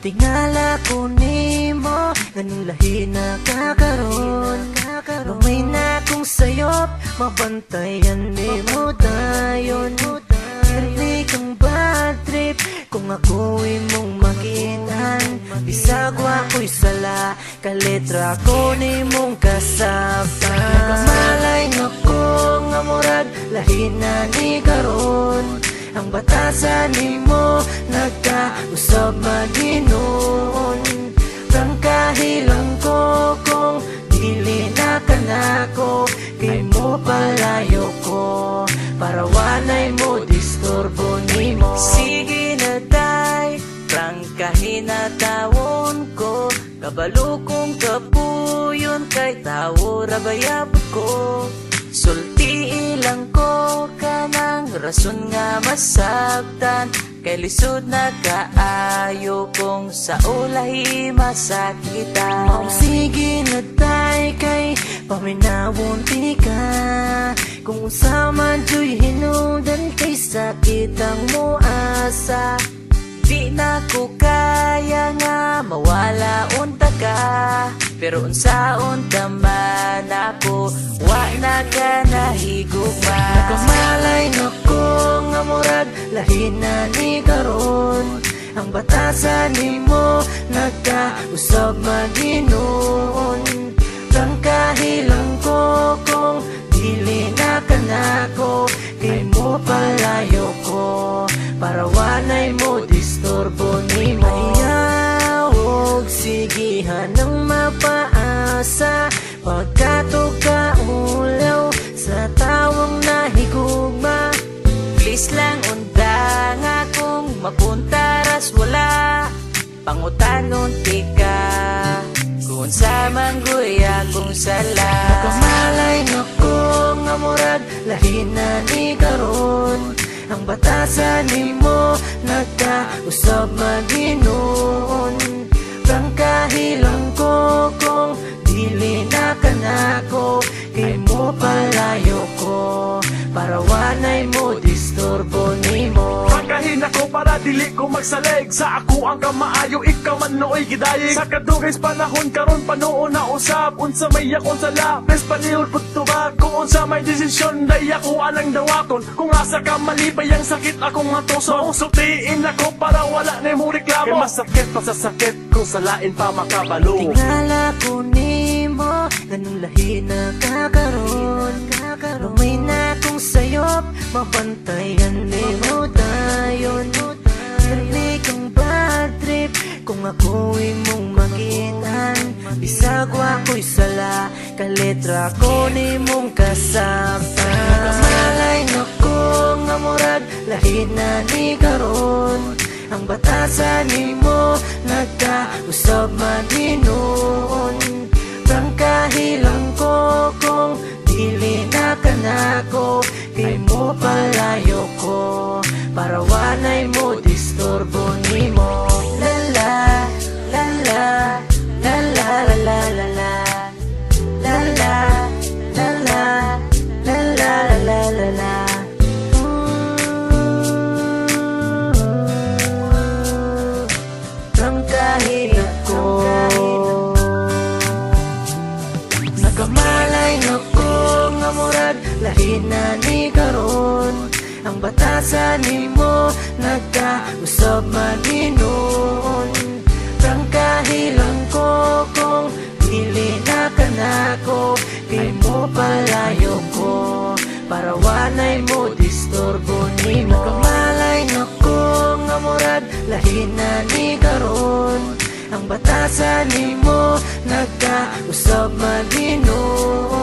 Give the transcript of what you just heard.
Tingala ko nimo, ganun lahi na kakaroon. Gamay na kong sayop, mabantayan nimo dayon. Kirni kang bad trip, kung ako'y mong makitan. Bisag ako'y sala, kaletra ko nimong kasabtan. Nakamalay na ko nga murag, lahi na ni karon. Ang batasan nimo nagkausab maginon. Prangkahilang ko kung dili na kanako, kay mo palayo ko para wanay mo disturbo nimo. Sige na day, prangkahin na tawon ko, kabalo kong kapuyon kay tawo rabayabot ko. Sulti ilang ko kanang rason nga masabtan, kay lisod na kaayo kung sa ulahi masakitan. Mao sige na tay, kay paminawon ka. Kung usaman joy hinudan, kay sakit ang muasa. Di na ko kaya nga mawala unta ka, pero unsa-unta man ako wa na ka nahigugma. Nakamalay na ko nga murag, lahi na ni karon. Ang batasan nimo nagkausab maginon. Prangkahilang ko kung dili na kanako, kay mo palayo ko para wanay mo disturbo nimo. Ayawog sigihan ng mapaasa, pagkato ka ulaw sa tawang nahigugma. Please lang unda nga kung mapunta ras wala, pangutanon tika kung sa mangguya kung sala. Nakamalay na ko nga murag, lahi na ni karon. Ang batasan nimo nagkausab maginon. Prangkahilang ko kung dili na kanako, kay mo palayo ko para wanay mo disturbo nimo. Prangkahin ako para dili ko magsalig, sa ako ang kamaayo ikaw man nooy gidayeg. Sa kadugay's panahon karon panuon na usab, unsa may akong sala bes panihod pud tubag. Kung unsa may desisyon day ako anang dawaton, kung asa ka malipay ang sakit akong matuso. Mausultiin ako para wala na mo reklamo, kay masakit pa sa sakit kung salain pa makabalo. Tingala ko nimo, ganun lahi na kakaroon. Gamay na kong sayop, mabantayan nimo dayon. Kirni kang bad trip, kung ako'y mong makitan. Bisag ako'y sala, kaletra ko nimong kasabtan. Nakamalay na ko nga murag, lahi na ni karon. Ang batasan nimo nagkausab maginon. Prangkahilang ko kung dili na kanako, kay mo palayo ko para wanay mo disturbo nimo. Lala, lala, lala, lala, lala, lala, lala, lala, lala, lala. Prangkahilang ko, nakamalay na ko nga murag, lahi na ni karon. Ang batasan nimo nagkausab maginon. Prangkahilang ko kung dili na kanako, kay mo palayo ko para wanay mo disturbo nimo. Nakamalay na ko nga murag, lahi na ni karon. Ang batasan nimo nagkausab maginon.